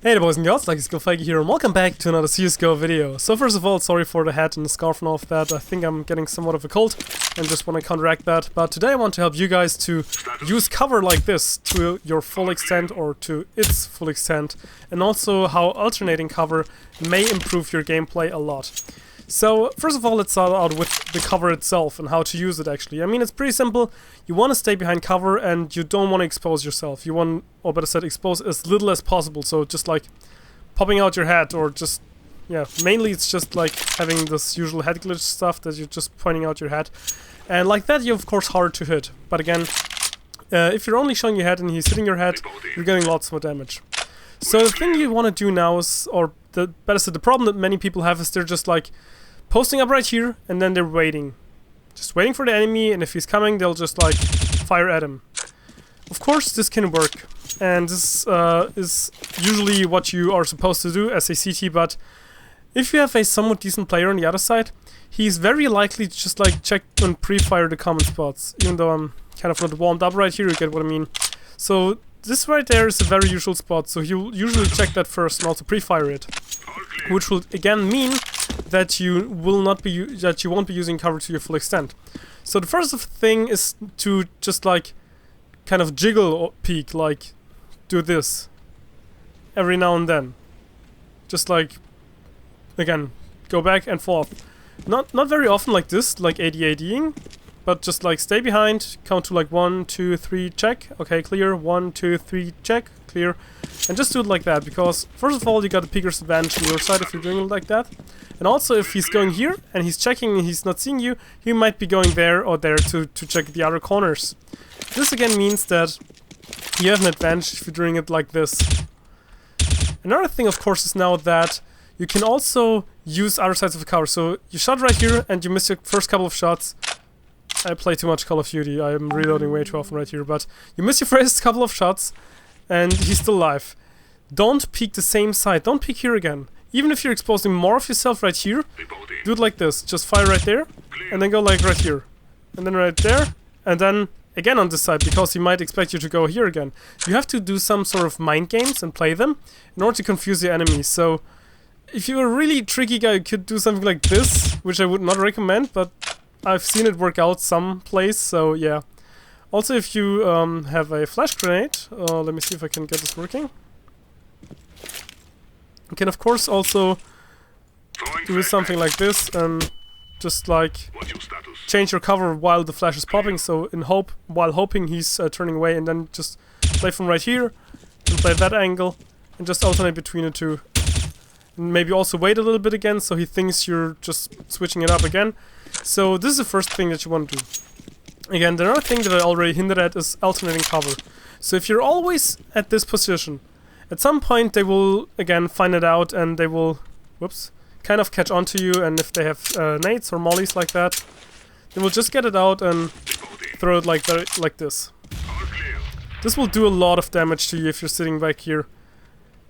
Hey there boys and girls, Dxtory here and welcome back to another CSGO video. So first of all, sorry for the hat and the scarf and all of that. I think I'm getting somewhat of a cold and just want to counteract that. But today I want to help you guys to use cover like this to your full extent or to its full extent. And also how alternating cover may improve your gameplay a lot. So first of all, let's start out with the cover itself and how to use it actually. I mean, it's pretty simple. You want to stay behind cover and you don't want to expose yourself. You want, or better said, expose as little as possible. So just like popping out your head or just, yeah, mainly it's just like having this usual head glitch stuff that you're just pointing out your head. And like that, you're of course hard to hit. But again, if you're only showing your head and he's hitting your head, you're getting lots more damage. So the thing you want to do now is, or the better said, the problem that many people have is they're just like posting up right here and then they're waiting. Just waiting for the enemy, and if he's coming, they'll just like fire at him. Of course, this can work, and this is usually what you are supposed to do as a CT, but if you have a somewhat decent player on the other side, he's very likely to just like check and pre-fire the common spots. Even though I'm kind of not warmed up right here, you get what I mean. So this right there is a very usual spot, so you'll usually check that first and also pre-fire it. Which will again mean that you won't be using cover to your full extent. So the first thing is to just like kind of jiggle or peek, like do this every now and then. Just like again, go back and forth. Not very often like this, like AD-ADing, but just like stay behind, count to like 1, 2, 3, check. Okay, clear. 1, 2, 3, check. Clear. And just do it like that, because first of all you got a peeker's advantage on your side if you're doing it like that. And also if he's going here and he's checking and he's not seeing you, he might be going there or there to check the other corners. This again means that you have an advantage if you're doing it like this. Another thing of course is now that you can also use other sides of the cover. So you shot right here and you miss your first couple of shots. I play too much Call of Duty, I'm reloading way too often right here, but you miss your first couple of shots and he's still alive. Don't peek the same side, don't peek here again. Even if you're exposing more of yourself right here, do it like this. Just fire right there, and then go like right here. And then right there, and then again on this side, because he might expect you to go here again. You have to do some sort of mind games and play them in order to confuse the enemy. So if you're a really tricky guy, you could do something like this, which I would not recommend, but I've seen it work out some place, so yeah. Also, if you have a flash grenade, let me see if I can get this working. You can of course also do something like this and just like change your cover while the flash is popping, so while hoping he's turning away, and then just play from right here and play that angle and just alternate between the two. And maybe also wait a little bit again so he thinks you're just switching it up again. So this is the first thing that you want to do. Again, the other thing that I already hinted at is alternating cover. So if you're always at this position, at some point they will again find it out and they will, whoops, kind of catch on to you, and if they have nades or mollies like that, they will just get it out and throw it like this. This will do a lot of damage to you if you're sitting back here.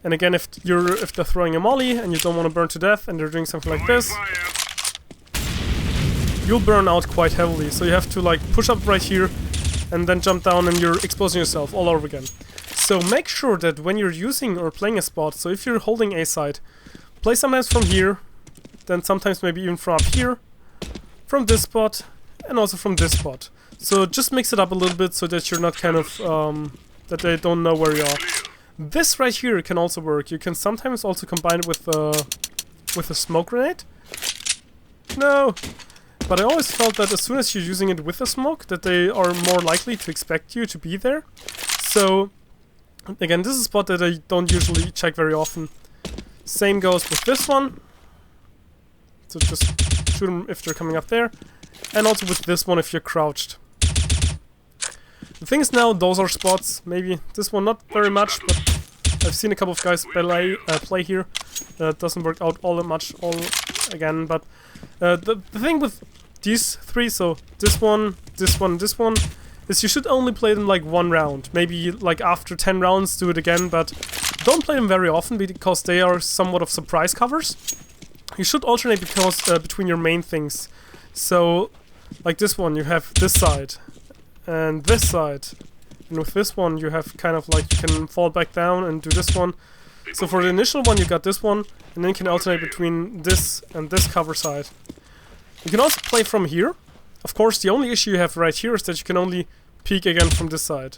And again, if they're throwing a molly and you don't want to burn to death and they're doing something like this, you'll burn out quite heavily. So you have to like push up right here and then jump down, and you're exposing yourself all over again. So make sure that when you're using or playing a spot, so if you're holding A side, play sometimes from here, then sometimes maybe even from up here, from this spot, and also from this spot. So just mix it up a little bit so that you're not kind of, that they don't know where you are. This right here can also work. You can sometimes also combine it with a smoke grenade. No! But I always felt that as soon as you're using it with a smoke, that they are more likely to expect you to be there. So again, this is a spot that I don't usually check very often. Same goes with this one. So just shoot them if they're coming up there. And also with this one if you're crouched. The thing is now, those are spots. Maybe this one not very much, but I've seen a couple of guys play here. That doesn't work out all that much again, but the thing with these three, so this one, this one, this one, is you should only play them like one round. Maybe like after 10 rounds do it again, but don't play them very often because they are somewhat of surprise covers. You should alternate between your main things. So like this one, you have this side and this side, and with this one you have kind of like you can fall back down and do this one. So for the initial one you got this one, and then you can alternate between this and this cover side. You can also play from here. Of course, the only issue you have right here is that you can only peek again from this side.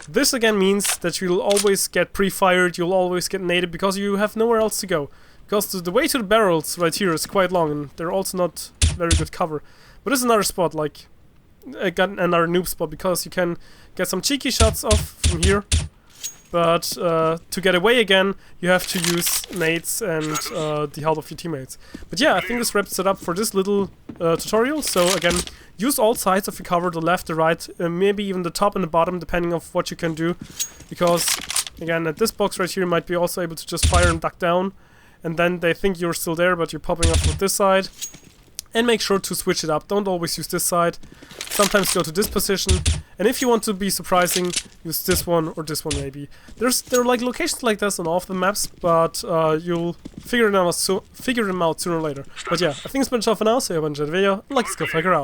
This again means that you'll always get pre-fired, you'll always get naded because you have nowhere else to go. Because the way to the barrels right here is quite long and they're also not very good cover. But this is another spot, like another noob spot, because you can get some cheeky shots off from here. But to get away again, you have to use nades and the help of your teammates. But yeah, I think this wraps it up for this little tutorial. So again, use all sides of your cover, the left, the right, maybe even the top and the bottom, depending on what you can do. Because again, at this box right here, you might be also able to just fire and duck down. And then they think you're still there, but you're popping up with this side. And make sure to switch it up. Don't always use this side. Sometimes go to this position. And if you want to be surprising, use this one or this one maybe. There are like locations like this on all of the maps, but you'll figure them out sooner or later. But yeah, I think it's been enough for now, so I hope you enjoyed the video, and let's go figure out.